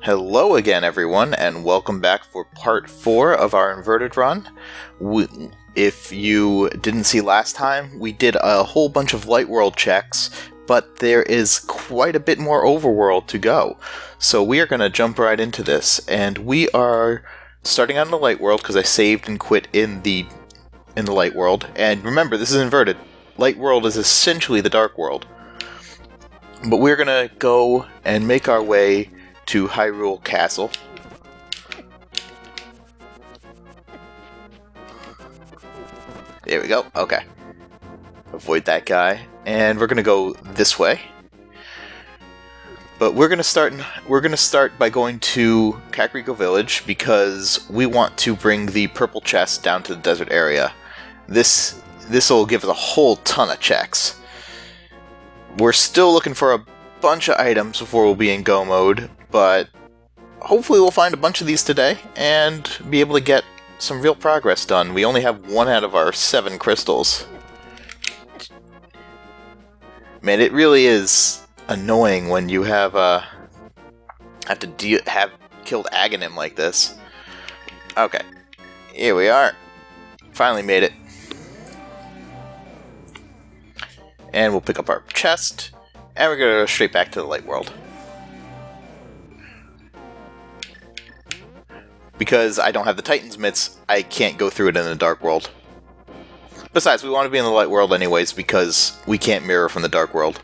Hello again, everyone, and welcome back for part 4 of our inverted run. If you didn't see last time, we did a whole bunch of light world checks, but there is quite a bit more overworld to go. So we are going to jump right into this, and we are starting out in the light world because I saved and quit in the light world. And remember, this is inverted. Light world is essentially the dark world. But we're going to go and make our way to Hyrule Castle. There we go. Okay. Avoid that guy. And we're gonna go this way. But we're gonna start by going to Kakariko Village because we want to bring the purple chest down to the desert area. This will give us a whole ton of checks. We're still looking for a bunch of items before we'll be in go mode, but hopefully we'll find a bunch of these today and be able to get some real progress done. We only have 1 out of our 7 crystals. Man, it really is annoying when you have killed Aghanim like this. Okay, here we are. Finally made it. And we'll pick up our chest, and we're gonna go straight back to the light world. Because I don't have the Titan's Mitts, I can't go through it in the dark world. Besides, we want to be in the light world anyways, because we can't mirror from the dark world.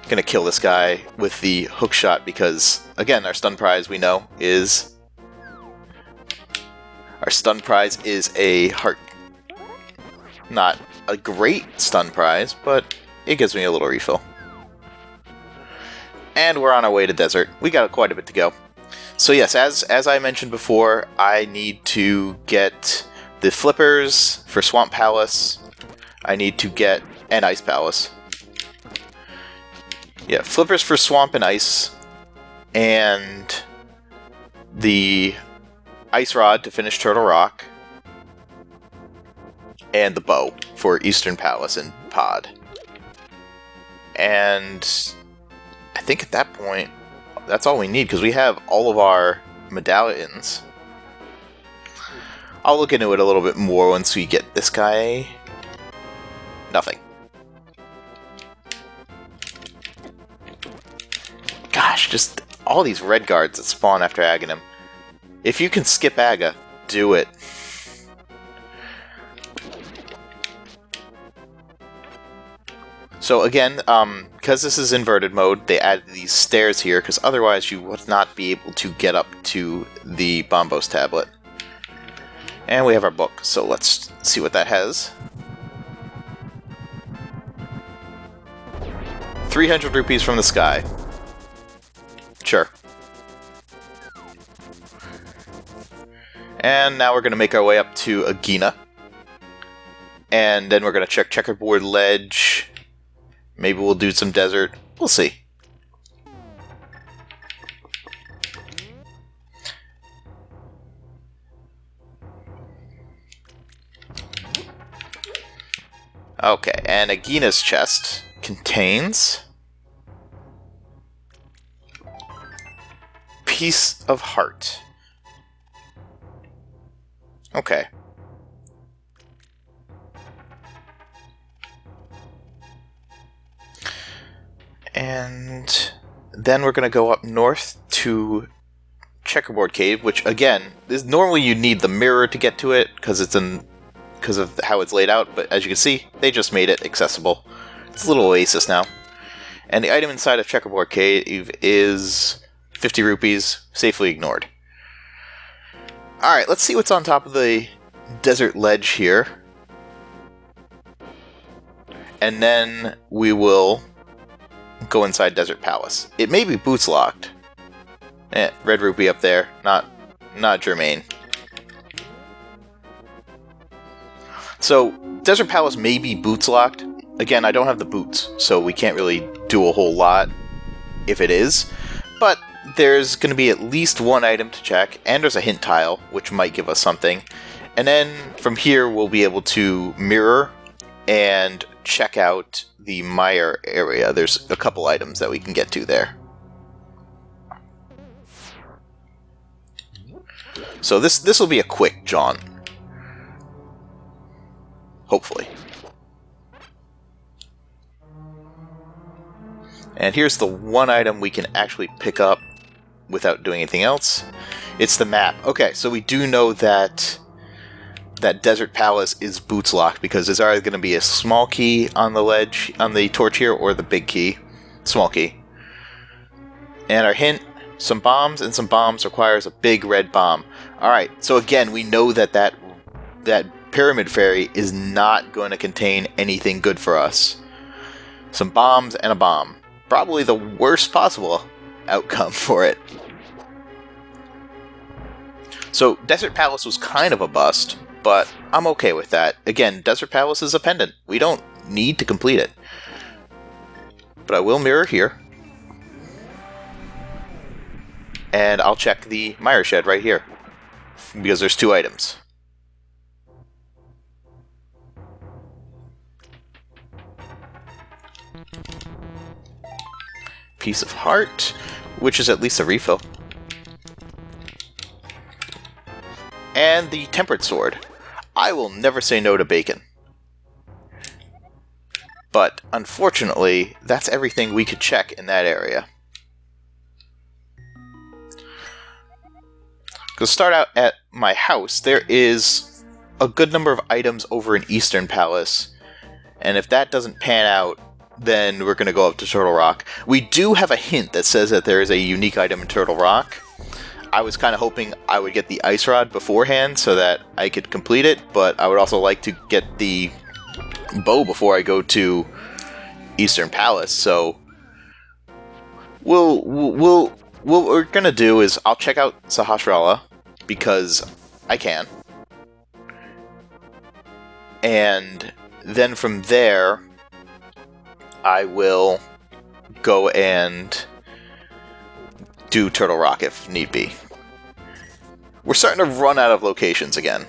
Gonna kill this guy with the hook shot because, again, our stun prize we know is... Our stun prize is a heart. Not a great stun prize, but it gives me a little refill. And we're on our way to desert. We got quite a bit to go. So yes, as I mentioned before, I need to get the flippers for Swamp Palace. I need to get an Ice Palace. Yeah, flippers for Swamp and Ice. And the Ice Rod to finish Turtle Rock. And the bow for Eastern Palace and Pod. And I think at that point, that's all we need, because we have all of our medallions. I'll look into it a little bit more once we get this guy. Nothing. Gosh, just all these red guards that spawn after Aghanim. If you can skip Aga, do it. So again, because this is inverted mode, they added these stairs here, because otherwise you would not be able to get up to the Bombos tablet. And we have our book, so let's see what that has. 300 rupees from the sky. Sure. And now we're going to make our way up to Agina. And then we're going to check Checkerboard Ledge. Maybe we'll do some desert. We'll see. Okay, and Agina's chest contains Piece of Heart. Okay. And then we're going to go up north to Checkerboard Cave, which again, normally you need the mirror to get to it because of how it's laid out, but as you can see, they just made it accessible. It's a little oasis now. And the item inside of Checkerboard Cave is 50 rupees, safely ignored. Alright, let's see what's on top of the desert ledge here. And then we will go inside Desert Palace. It may be boots locked. Red rupee up there. Not germane. So, Desert Palace may be boots locked. Again, I don't have the boots, so we can't really do a whole lot if it is. But there's going to be at least 1 item to check, and there's a hint tile, which might give us something. And then from here, we'll be able to mirror and check out the mire area. There's a couple items that we can get to there. So this will be a quick jaunt. Hopefully. And here's the one item we can actually pick up without doing anything else. It's the map. Okay, so we do know that Desert Palace is boots locked because there's either going to be a small key on the ledge, on the torch here, or the big key. Small key. And our hint, some bombs, and some bombs requires a big red bomb. Alright, so again, we know that Pyramid Fairy is not going to contain anything good for us. Some bombs and a bomb. Probably the worst possible outcome for it. So, Desert Palace was kind of a bust, but I'm okay with that. Again, Desert Palace is a pendant. We don't need to complete it. But I will mirror here. And I'll check the Mire Shed right here. Because there's 2 items. Piece of Heart, which is at least a refill. And the Tempered Sword. I will never say no to bacon. But, unfortunately, that's everything we could check in that area. To start out at my house, there is a good number of items over in Eastern Palace. And if that doesn't pan out, then we're going to go up to Turtle Rock. We do have a hint that says that there is a unique item in Turtle Rock. I was kind of hoping I would get the Ice Rod beforehand so that I could complete it, but I would also like to get the bow before I go to Eastern Palace, so what we're going to do is I'll check out Sahasrara, because I can. And then from there, I will go and do Turtle Rock if need be. We're starting to run out of locations again.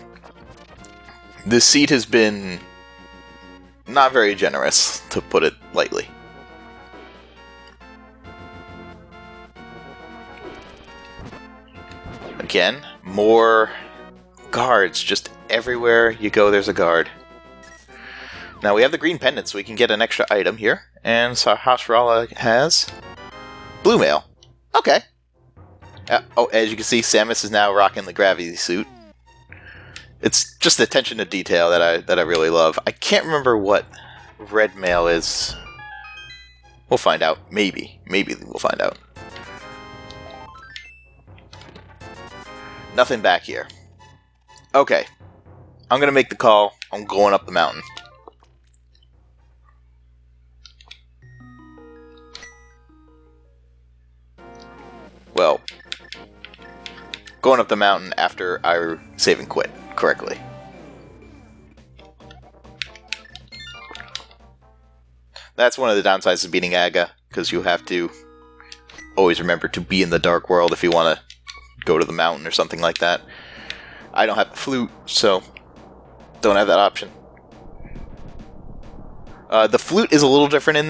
This seed has been not very generous, to put it lightly. Again, more guards. Just everywhere you go, there's a guard. Now we have the green pendant, so we can get an extra item here. And Sahasrara has blue mail. Okay. Oh, as you can see, Samus is now rocking the gravity suit. It's just the attention to detail that I really love. I can't remember what red mail is. We'll find out. Maybe we'll find out. Nothing back here. Okay. I'm gonna make the call. I'm going up the mountain. Well, going up the mountain after I save and quit correctly. That's one of the downsides of beating Aga, because you have to always remember to be in the Dark World if you want to go to the mountain or something like that. I don't have the flute, so don't have that option. The flute is a little different in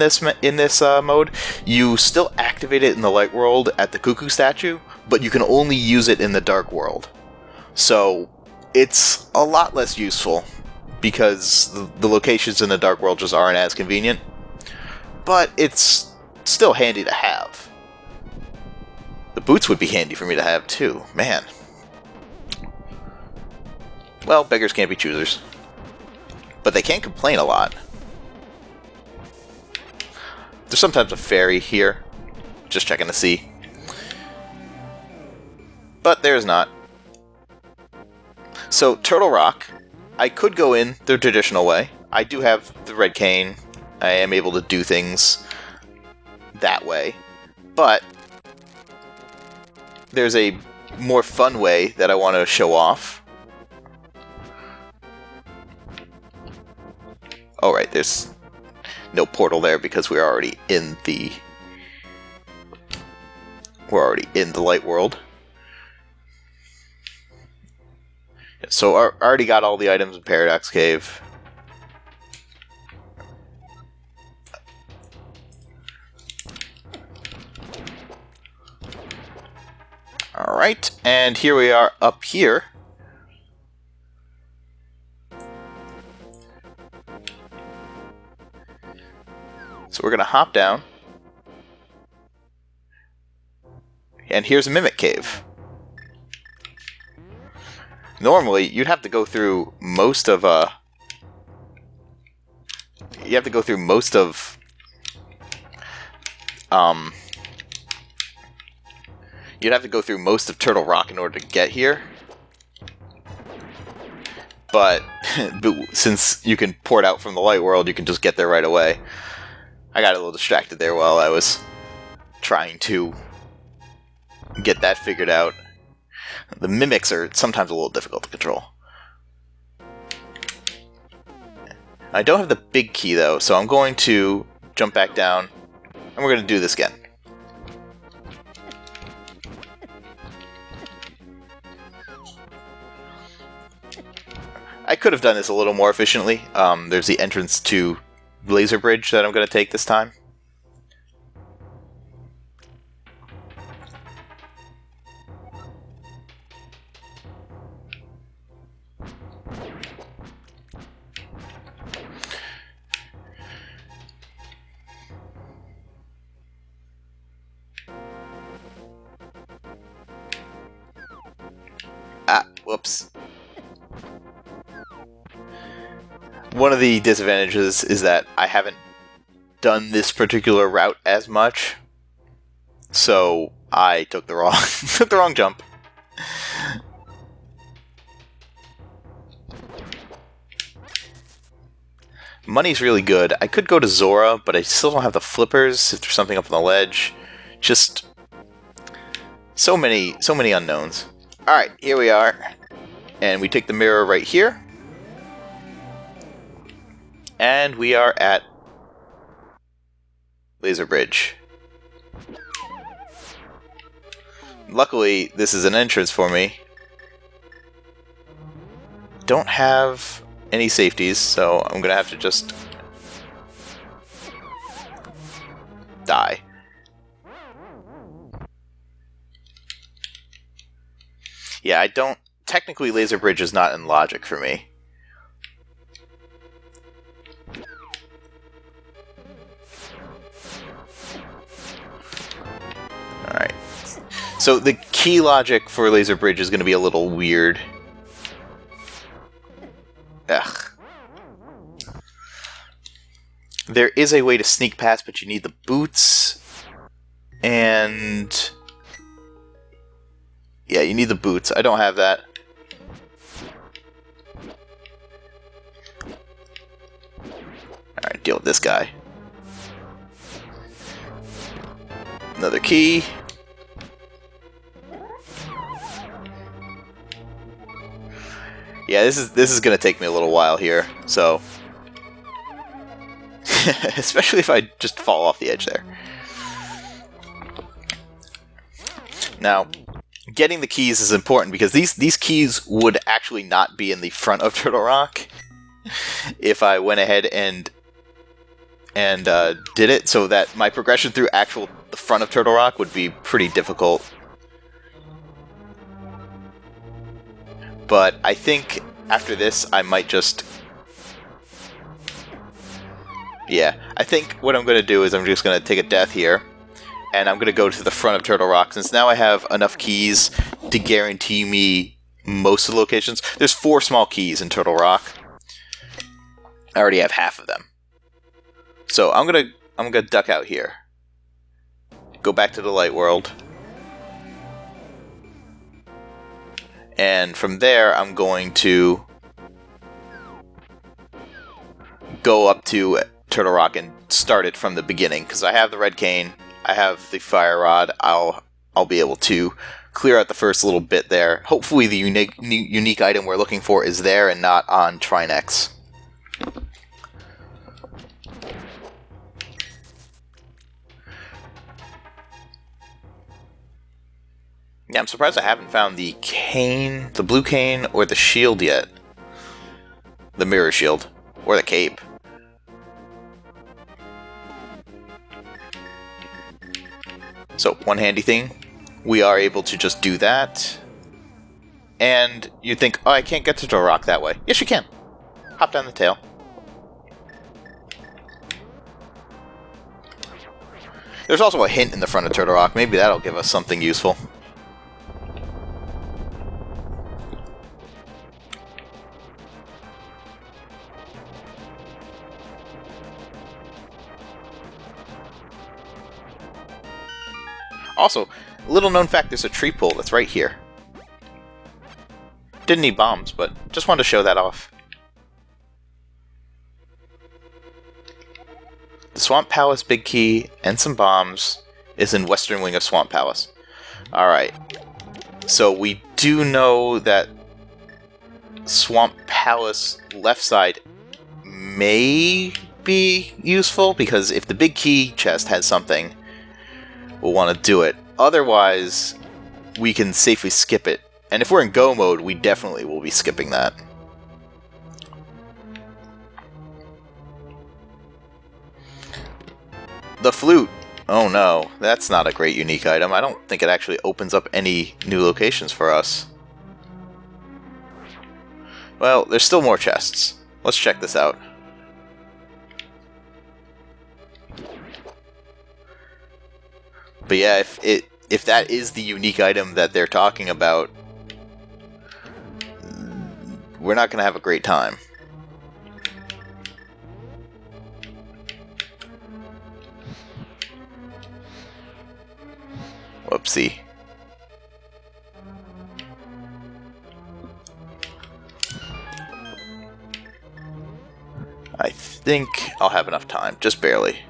this mode. You still activate it in the Light World at the Cuckoo statue, but you can only use it in the Dark World. So it's a lot less useful because the locations in the Dark World just aren't as convenient. But it's still handy to have. The boots would be handy for me to have too, man. Well, beggars can't be choosers. But they can't complain a lot. There's sometimes a fairy here. Just checking to see. But there's not. So, Turtle Rock, I could go in the traditional way. I do have the red cane. I am able to do things that way. But there's a more fun way that I want to show off. Oh, right, there's no portal there because we're already in the Light World. So I already got all the items in Paradox Cave. Alright, and here we are up here. So we're going to hop down. And here's a Mimic Cave. Normally, you'd have to go through most of, You'd have to go through most of Turtle Rock in order to get here. But since you can port out from the Light World, you can just get there right away. I got a little distracted there while I was trying to get that figured out. The mimics are sometimes a little difficult to control. I don't have the big key though, so I'm going to jump back down, and we're going to do this again. I could have done this a little more efficiently. There's the entrance to Laser Bridge that I'm going to take this time. Whoops. One of the disadvantages is that I haven't done this particular route as much, so I took the wrong jump. Money's really good. I could go to Zora, but I still don't have the flippers if there's something up on the ledge. Just so many unknowns. Alright, here we are. And we take the mirror right here. And we are at Laser Bridge. Luckily, this is an entrance for me. Don't have any safeties, so I'm gonna have to just die. Yeah, I don't... Technically, Laser Bridge is not in logic for me. Alright. So the key logic for Laser Bridge is going to be a little weird. Ugh. There is a way to sneak past, but you need the boots. And... yeah, you need the boots. I don't have that. Alright, deal with this guy. Another key. Yeah, this is gonna take me a little while here, so especially if I just fall off the edge there. Now, getting the keys is important because these keys would actually not be in the front of Turtle Rock if I went ahead and did it, so that my progression through the front of Turtle Rock would be pretty difficult. But I think after this, I might just... yeah, I think what I'm going to do is I'm just going to take a death here, and I'm going to go to the front of Turtle Rock, since now I have enough keys to guarantee me most of the locations. There's 4 small keys in Turtle Rock. I already have half of them. So I'm gonna duck out here. Go back to the Light World. And from there, I'm going to go up to Turtle Rock and start it from the beginning, because I have the red cane, I have the fire rod. I'll be able to clear out the first little bit there. Hopefully, the unique item we're looking for is there and not on Trinex. Yeah, I'm surprised I haven't found the cane, the blue cane, or the shield yet. The mirror shield. Or the cape. So, one handy thing. we are able to just do that. And you think, oh, I can't get to the rock that way. Yes, you can. Hop down the tail. There's also a hint in the front of Turtle Rock. Maybe that'll give us something useful. Also, little known fact, there's a tree pull that's right here. Didn't need bombs, but just wanted to show that off. The Swamp Palace Big Key and some bombs is in Western Wing of Swamp Palace. Alright. So we do know that Swamp Palace left side may be useful, because if the Big Key chest has something, we'll want to do it. Otherwise, we can safely skip it. And if we're in go mode, we definitely will be skipping that. The flute. Oh no, that's not a great unique item. I don't think it actually opens up any new locations for us. Well, there's still more chests. Let's check this out. But yeah, if that is the unique item that they're talking about, we're not going to have a great time. Whoopsie. I think I'll have enough time, just barely.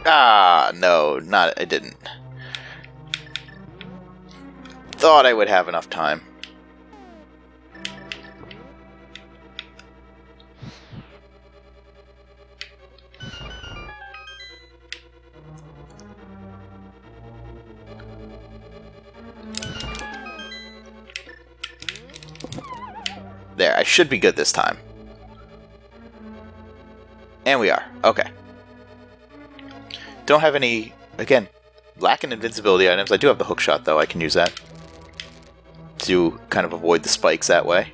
Ah, no, I didn't. Thought I would have enough time. There, I should be good this time. And we are. Okay. Don't have any, again, lacking invincibility items. I do have the hook shot, though. I can use that to kind of avoid the spikes that way.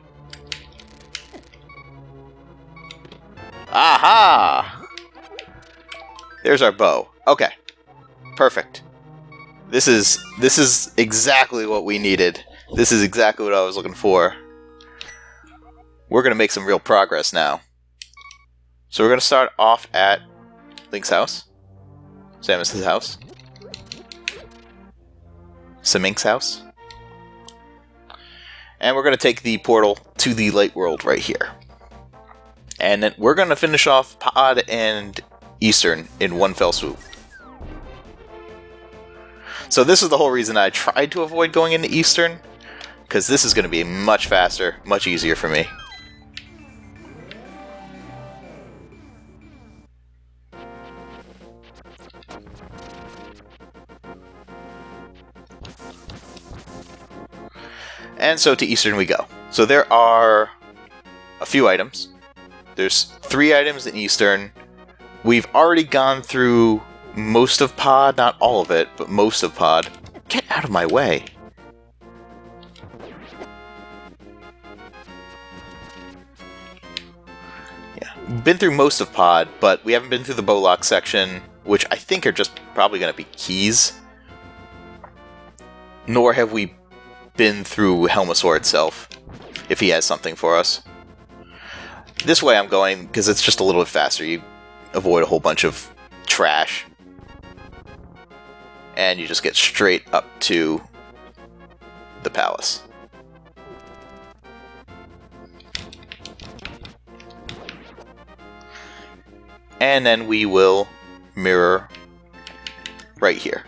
Aha! There's our bow. Okay. Perfect. This is exactly what we needed. This is exactly what I was looking for. We're going to make some real progress now. So we're going to start off at Link's house. Samus's house. Samink's house. And we're going to take the portal to the Light World right here. And then we're going to finish off Pod and Eastern in one fell swoop. So this is the whole reason I tried to avoid going into Eastern, because this is going to be much faster, much easier for me. And so to Eastern we go. So there are a few items. There's 3 items in Eastern. We've already gone through most of Pod, not all of it, but most of Pod. Get out of my way. Yeah, been through most of Pod, but we haven't been through the Bowlock section, which I think are just probably going to be keys. Nor have we been through Helmasaur itself, if he has something for us. This way I'm going, because it's just a little bit faster. You avoid a whole bunch of trash. And you just get straight up to the palace. And then we will mirror right here.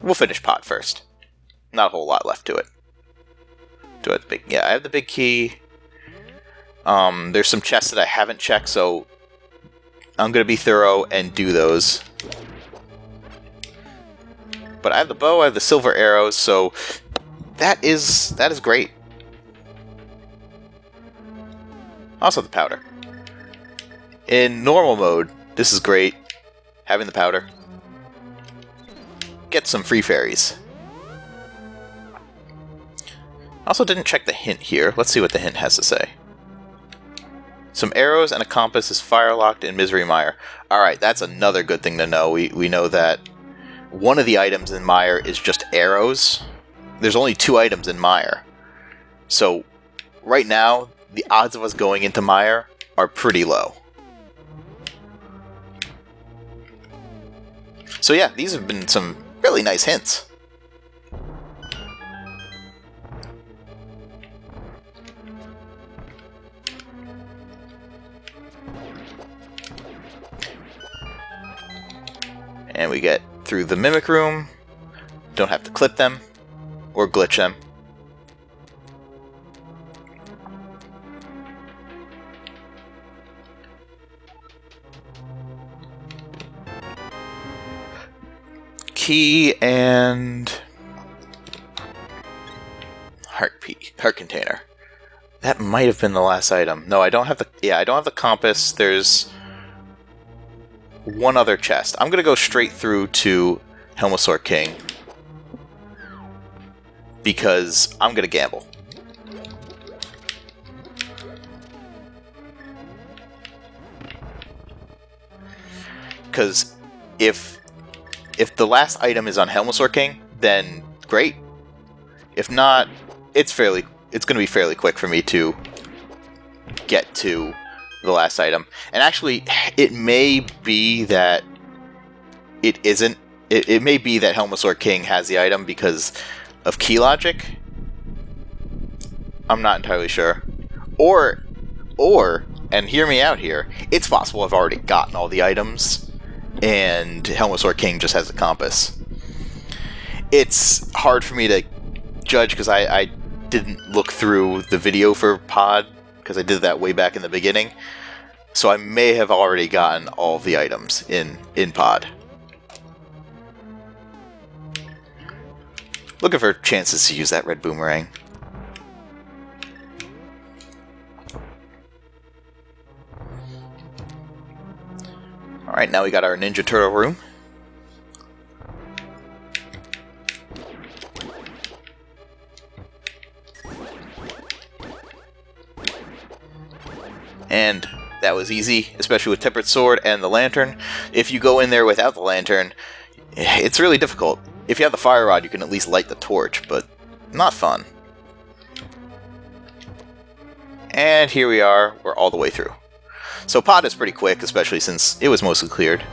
We'll finish Pot first. Not a whole lot left to it. Yeah, I have the big key. There's some chests that I haven't checked, so I'm going to be thorough and do those. But I have the bow, I have the silver arrows, so that is great. Also the powder. In normal mode, this is great. Having the powder. Get some free fairies. Also didn't check the hint here. Let's see what the hint has to say. Some arrows and a compass is fire-locked in Misery Mire. Alright, that's another good thing to know. We know that one of the items in Mire is just arrows. There's only 2 items in Mire. So, right now, the odds of us going into Mire are pretty low. So yeah, these have been some really nice hints. And we get through the Mimic Room. Don't have to clip them or glitch them. Key and heart container. That might have been the last item. No, I don't have the. Yeah, I don't have the compass. There's one other chest. I'm gonna go straight through to Helmasaur King because I'm gonna gamble. Because if the last item is on Helmasaur King, then great. If not, it's going to be fairly quick for me to get to the last item. And actually, it may be that it isn't. It may be that Helmasaur King has the item because of key logic. I'm not entirely sure. Or, and hear me out here, it's possible I've already gotten all the items and Helmasaur King just has a compass. It's hard for me to judge because I didn't look through the video for Pod because I did that way back in the beginning. So I may have already gotten all of the items in Pod. Looking for chances to use that red boomerang. Alright, now we got our Ninja Turtle room. And that was easy, especially with Tempered Sword and the Lantern. If you go in there without the Lantern, it's really difficult. If you have the Fire Rod, you can at least light the torch, but not fun. And here we are, we're all the way through. So Pod is pretty quick, especially since it was mostly cleared.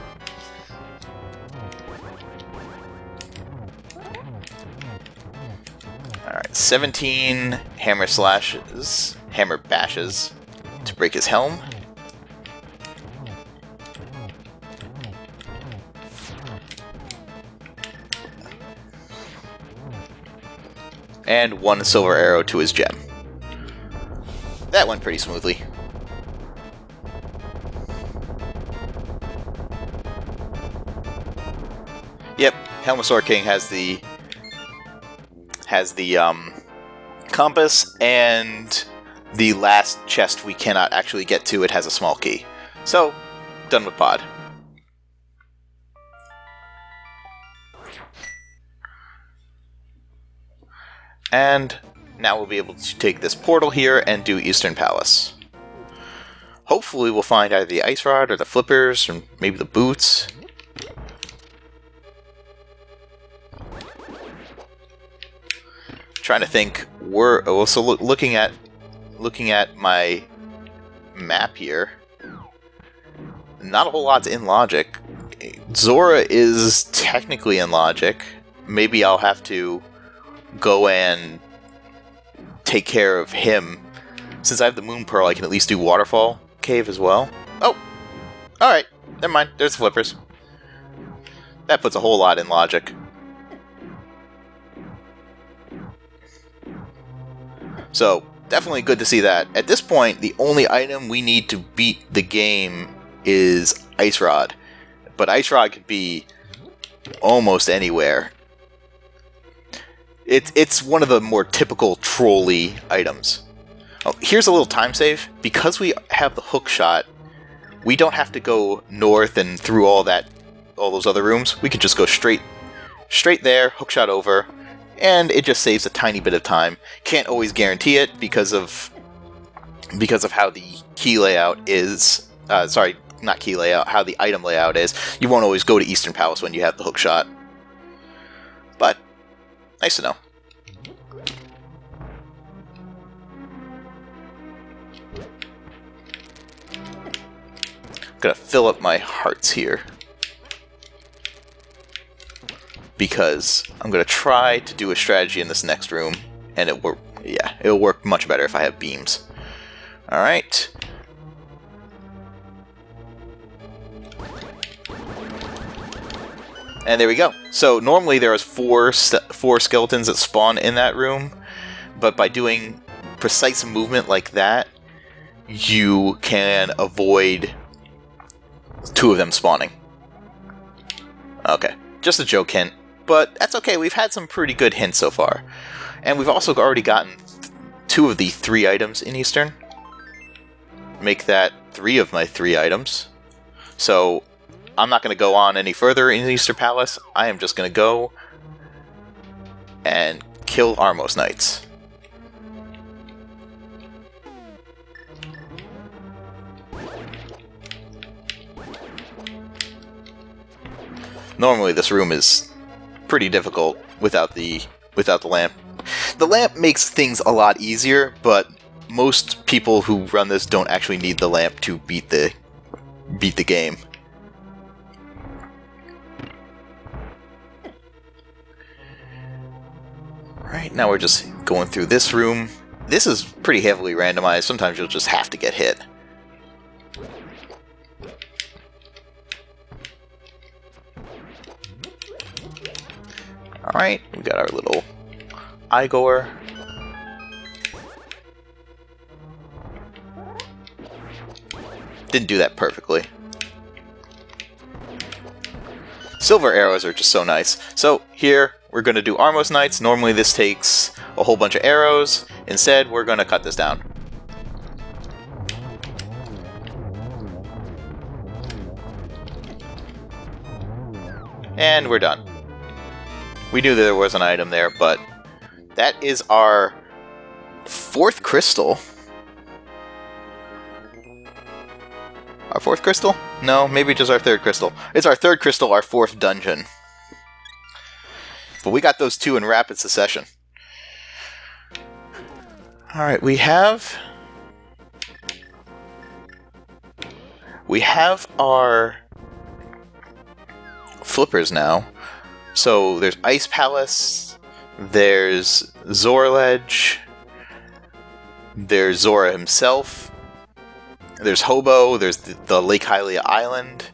Alright, 17 hammer bashes to break his helm. And 1 silver arrow to his gem. That went pretty smoothly. Yep, Helmasaur King has the compass, and the last chest we cannot actually get to, it has a small key. So, done with Pod. And now we'll be able to take this portal here and do Eastern Palace. Hopefully we'll find either the Ice Rod or the Flippers, or maybe the Boots. Trying to think, looking at my map here, not a whole lot's in logic. Zora is technically in logic. Maybe I'll have to go and take care of him. Since I have the Moon Pearl, I can at least do Waterfall Cave as well. Oh! Alright, never mind, there's the Flippers. That puts a whole lot in logic. So, definitely good to see that. At this point, the only item we need to beat the game is Ice Rod. But Ice Rod could be almost anywhere. It's one of the more typical trolley items. Oh, here's a little time save. Because we have the hook shot, we don't have to go north and through all those other rooms. We could just go straight there, hookshot over, and it just saves a tiny bit of time. Can't always guarantee it because of how the key layout is. Sorry, not key layout. How the item layout is. You won't always go to Eastern Palace when you have the hookshot. But nice to know. Gonna fill up my hearts here because I'm gonna try to do a strategy in this next room, and it'll work much better if I have beams. All right. And there we go. So normally there is four skeletons that spawn in that room, but by doing precise movement like that, you can avoid 2 of them spawning. Okay, just a joke hint, but that's okay. We've had some pretty good hints so far. And we've also already gotten 2 of the 3 items in Eastern. Make that 3 of my 3 items. So I'm not going to go on any further in Eastern Palace. I am just going to go and kill Armos Knights. Normally this room is pretty difficult without the lamp. The lamp makes things a lot easier, but most people who run this don't actually need the lamp to beat the game. Right, now we're just going through this room. This is pretty heavily randomized. Sometimes you'll just have to get hit. Alright, we got our little Igor. Didn't do that perfectly. Silver arrows are just so nice. So here, we're going to do Armos Knights. Normally this takes a whole bunch of arrows. Instead, we're going to cut this down. And we're done. We knew that there was an item there, but that is our 4th crystal. Our 4th crystal? No, maybe just our 3rd crystal. It's our 3rd crystal, our 4th dungeon. But we got those 2 in rapid succession. Alright, we have our flippers now. So there's Ice Palace, there's Zorledge, there's Zora himself, there's Hobo, there's the Lake Hylia Island.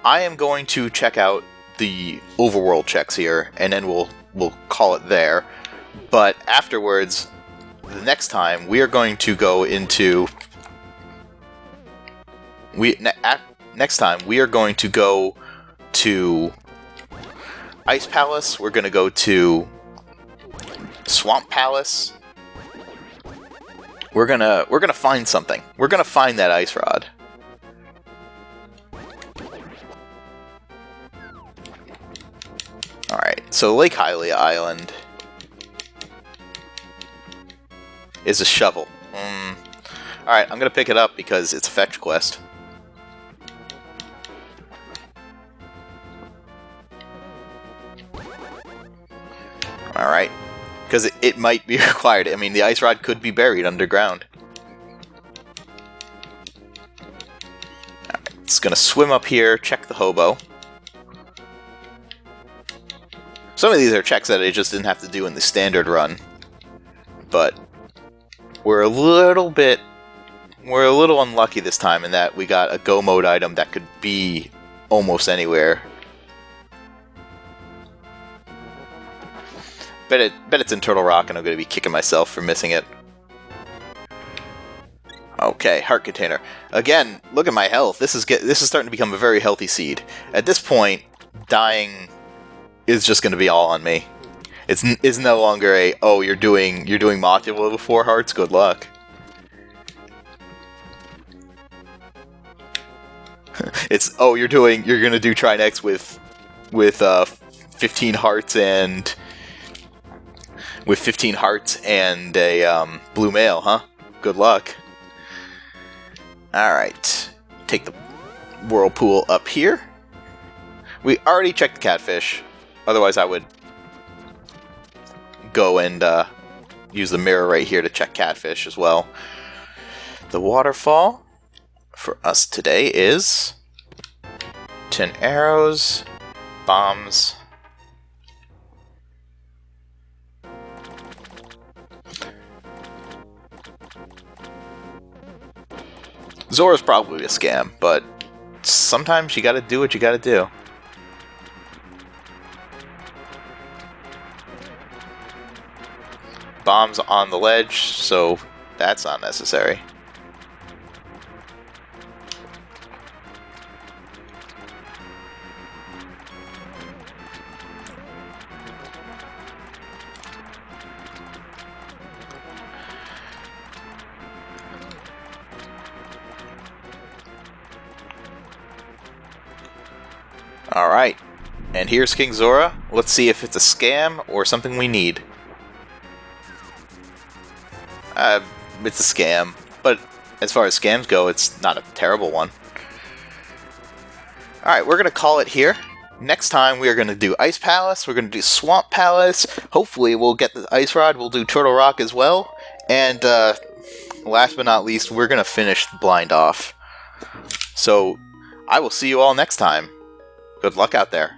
I am going to check out the overworld checks here, and then we'll call it there. But afterwards, the next time, we are going to go into... next time, we are going to go to Ice Palace, we're going to go to Swamp Palace. We're gonna find something. We're gonna find that ice rod. Alright, so Lake Hylia Island is a shovel. Alright, I'm gonna pick it up because it's a fetch quest. Alright, because it might be required. I mean, the ice rod could be buried underground. Alright, it's gonna swim up here, check the hobo. Some of these are checks that I just didn't have to do in the standard run. But we're a little unlucky this time in that we got a go mode item that could be almost anywhere. Bet it's in Turtle Rock and I'm going to be kicking myself for missing it. Okay, heart container. Again, look at my health. This is starting to become a very healthy seed. At this point, dying is just going to be all on me. It's no longer a, oh, you're doing module with 4 hearts, good luck. It's you're gonna do try next with 15 hearts and a blue mail, huh? Good luck. All right, take the whirlpool up here. We already checked the catfish. Otherwise, I would go and use the mirror right here to check catfish as well. The waterfall for us today is 10 arrows, bombs, Zora's probably a scam, but sometimes you gotta do what you gotta do. Bombs on the ledge, so that's not necessary. Alright, and here's King Zora. Let's see if it's a scam or something we need. It's a scam, but as far as scams go, it's not a terrible one. Alright, we're going to call it here. Next time we are going to do Ice Palace, we're going to do Swamp Palace, hopefully we'll get the Ice Rod, we'll do Turtle Rock as well, and last but not least, we're going to finish Blind off. So, I will see you all next time. Good luck out there.